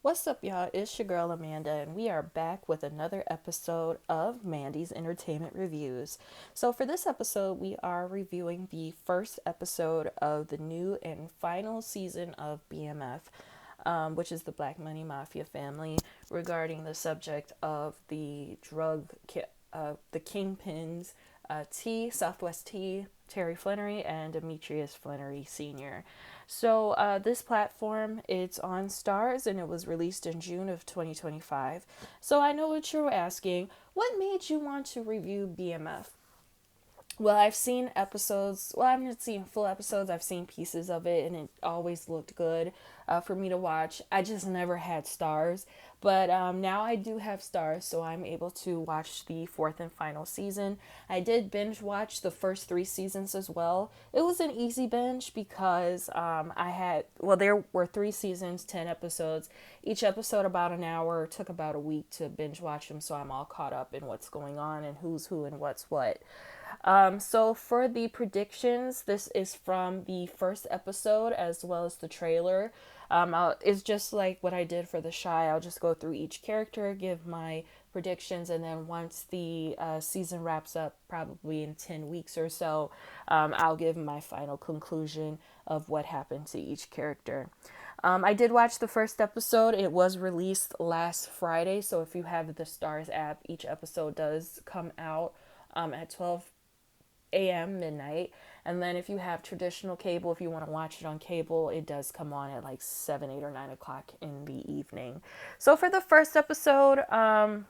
What's up, y'all? It's your girl Amanda, and we are back with another episode of Mandy's Entertainment Reviews. So, for this episode, we are reviewing the first episode of the new and final season of BMF, which is the Black Money Mafia family, regarding the subject of the kingpins, Southwest T, Terry Flannery, and Demetrius Flannery Sr. So this platform, it's on Starz, and it was released in June of 2025. So I know what you're asking. What made you want to review BMF? Well, I've seen episodes. Well, I haven't seen full episodes. I've seen pieces of it, and it always looked good for me to watch. I just never had Stars, but now I do have Stars, so I'm able to watch the fourth and final season. I did binge watch the first three seasons as well. It was an easy binge because there were three seasons, 10 episodes. Each episode about an hour. It took about a week to binge watch them, so I'm all caught up in what's going on and who's who and what's what. So for the predictions, this is from the first episode as well as the trailer. It's just like what I did for The Shy. I'll just go through each character, give my predictions, and then once the season wraps up, probably in 10 weeks or so, I'll give my final conclusion of what happened to each character. I did watch the first episode. It was released last Friday, so if you have the Stars app, each episode does come out at 12 a.m. midnight. And then if you have traditional cable, if you want to watch it on cable, it does come on at like 7, 8, or 9 o'clock in the evening. So for the first episode, I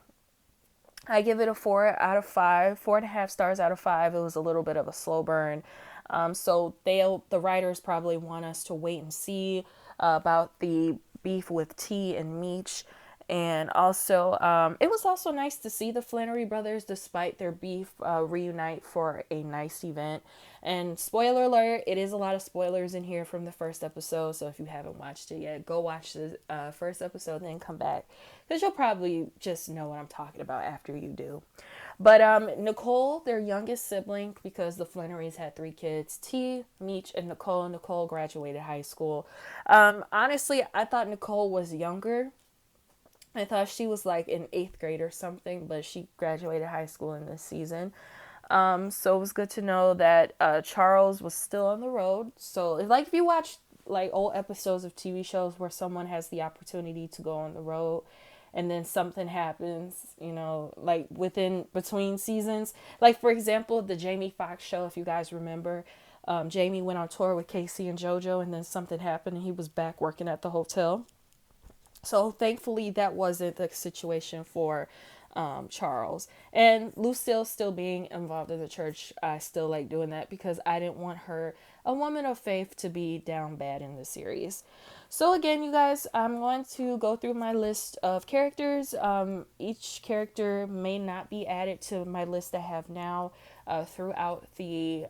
give it a 4 out of 5, 4.5 stars out of 5. It was a little bit of a slow burn. The writers probably want us to wait and see about the beef with T and Meech. And also, it was also nice to see the Flannery brothers, despite their beef, reunite for a nice event. And spoiler alert, it is a lot of spoilers in here from the first episode. So if you haven't watched it yet, go watch the first episode and then come back, because you'll probably just know what I'm talking about after you do. But Nicole, their youngest sibling, because the Flannerys had three kids, T, Meech, and Nicole. Nicole graduated high school. Honestly, I thought Nicole was younger. I thought she was like in eighth grade or something, but she graduated high school in this season. So it was good to know that Charles was still on the road. So, like, if you watch like old episodes of TV shows where someone has the opportunity to go on the road and then something happens, like between seasons. Like, for example, the Jamie Foxx show, if you guys remember, Jamie went on tour with Casey and JoJo, and then something happened and he was back working at the hotel. So thankfully, that wasn't the situation for Charles. And Lucille still being involved in the church, I still like doing that because I didn't want her, a woman of faith, to be down bad in the series. So again, you guys, I'm going to go through my list of characters. Each character may not be added to my list I have now. Throughout the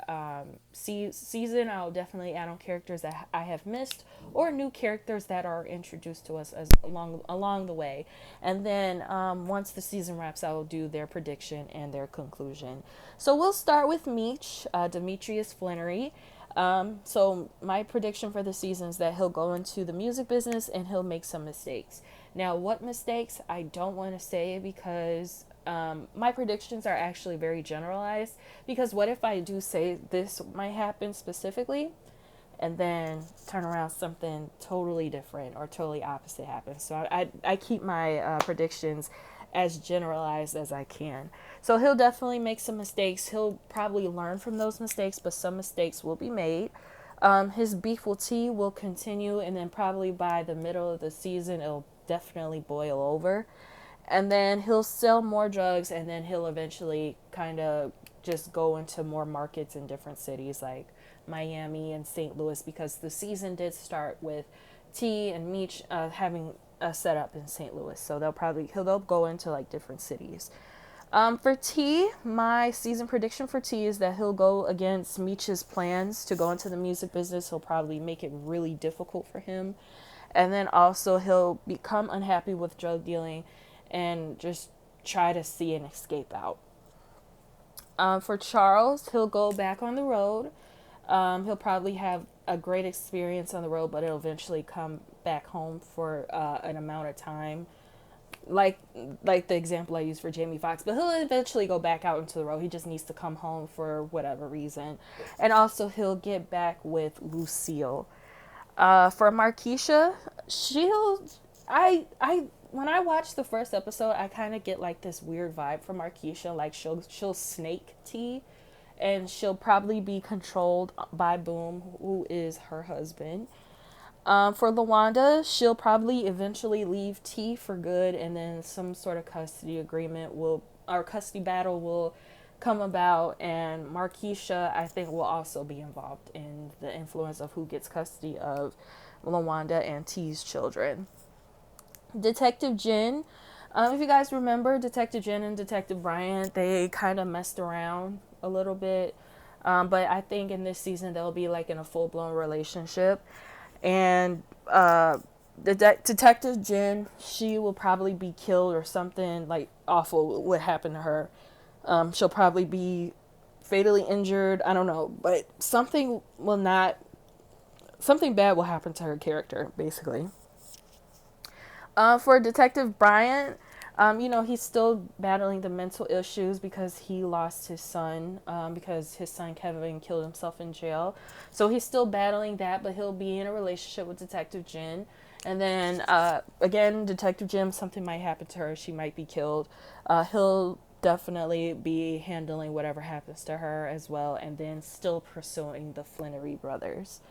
season, I'll definitely add on characters that I have missed or new characters that are introduced to us as along the way. And then once the season wraps, I will do their prediction and their conclusion. So we'll start with Meech, Demetrius Flannery. So my prediction for the season is that he'll go into the music business and he'll make some mistakes. Now, what mistakes? I don't want to say, because my predictions are actually very generalized. Because what if I do say this might happen specifically, and then turn around something totally different or totally opposite happens? So I keep my predictions as generalized as I can. So he'll definitely make some mistakes. He'll probably learn from those mistakes, but some mistakes will be made. His beef with T will continue, and then probably by the middle of the season, it'll definitely boil over. And then he'll sell more drugs, and then he'll eventually kind of just go into more markets in different cities like Miami and St. Louis, because the season did start with T and Meech having a setup in St. Louis. So they'll go into like different cities. For T, my season prediction for T is that he'll go against Meech's plans to go into the music business. He'll probably make it really difficult for him. And then also he'll become unhappy with drug dealing and just try to see an escape out. For Charles, he'll go back on the road. He'll probably have a great experience on the road, but it'll eventually come back home for an amount of time, like like the example I used for Jamie Foxx. But he'll eventually go back out into the road. He just needs to come home for whatever reason, and also he'll get back with Lucille. For Markeisha, she'll I when I watch the first episode, I kind of get like this weird vibe from Markeisha. Like she'll snake T, and she'll probably be controlled by Boom, who is her husband. For Lawanda, she'll probably eventually leave T for good, and then some sort of custody agreement will, or custody battle will come about, and Markeisha, I think, will also be involved in the influence of who gets custody of Lawanda and T's children. Detective Jin, if you guys remember, Detective Jin and Detective Bryant, they kind of messed around a little bit. But I think in this season they'll be like in a full blown relationship. And Detective Jin, she will probably be killed or something like awful would happen to her. She'll probably be fatally injured. I don't know, but something bad will happen to her character, basically. For Detective Bryant, he's still battling the mental issues because he lost his son, because his son Kevin killed himself in jail. So he's still battling that, but he'll be in a relationship with Detective Jin. And then, again, Detective Jim, something might happen to her. She might be killed. He'll definitely be handling whatever happens to her as well, and then still pursuing the Flannery brothers.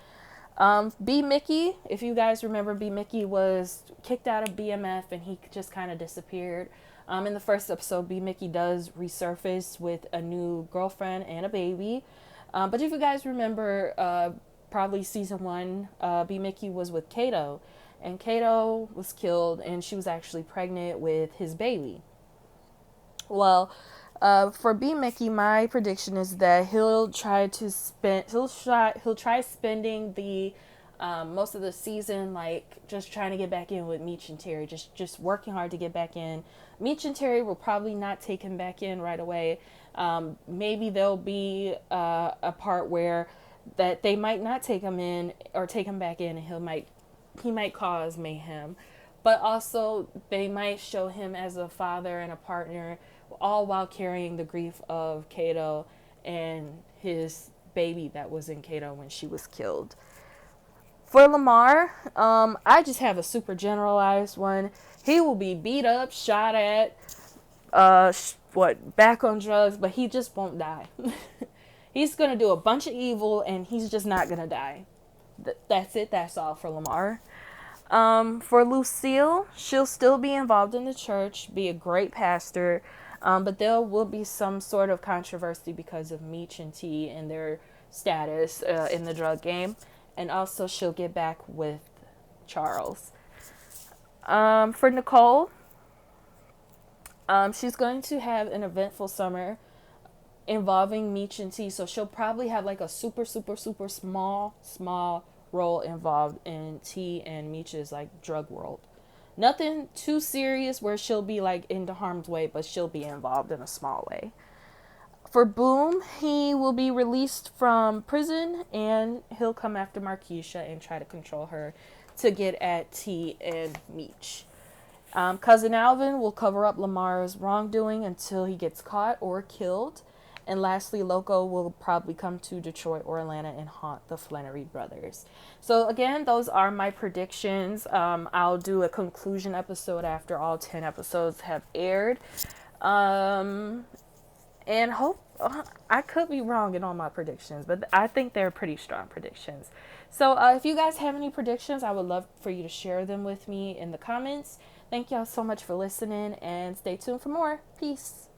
B. Mickey, if you guys remember, B. Mickey was kicked out of BMF and he just kind of disappeared. In the first episode, B. Mickey does resurface with a new girlfriend and a baby. But if you guys remember, probably season 1, B. Mickey was with Kato. And Kato was killed and she was actually pregnant with his baby. Well, for B. Mickey, my prediction is that he'll try spending the most of the season like just trying to get back in with Meech and Terry, just working hard to get back in. Meech and Terry will probably not take him back in right away. Maybe there'll be a part where that they might not take him in or take him back in, and he might cause mayhem. But also they might show him as a father and a partner, all while carrying the grief of Kato and his baby that was in Kato when she was killed. For Lamar, I just have a super generalized one. He will be beat up, shot at, back on drugs, but he just won't die. He's going to do a bunch of evil and he's just not going to die. That's it. That's all for Lamar. For Lucille, she'll still be involved in the church, be a great pastor, but there will be some sort of controversy because of Meech and T and their status in the drug game. And also she'll get back with Charles. For Nicole, she's going to have an eventful summer involving Meech and T, so she'll probably have like a super, super, super small role involved in T and Meech's like drug world. Nothing too serious where she'll be like into harm's way, but she'll be involved in a small way. For Boom, he will be released from prison and he'll come after Markeisha and try to control her to get at T and Meech. Cousin Alvin will cover up Lamar's wrongdoing until he gets caught or killed. And lastly, Loco will probably come to Detroit or Atlanta and haunt the Flannery brothers. So again, those are my predictions. I'll do a conclusion episode after all 10 episodes have aired. And hope I could be wrong in all my predictions, but I think they're pretty strong predictions. So if you guys have any predictions, I would love for you to share them with me in the comments. Thank y'all so much for listening and stay tuned for more. Peace.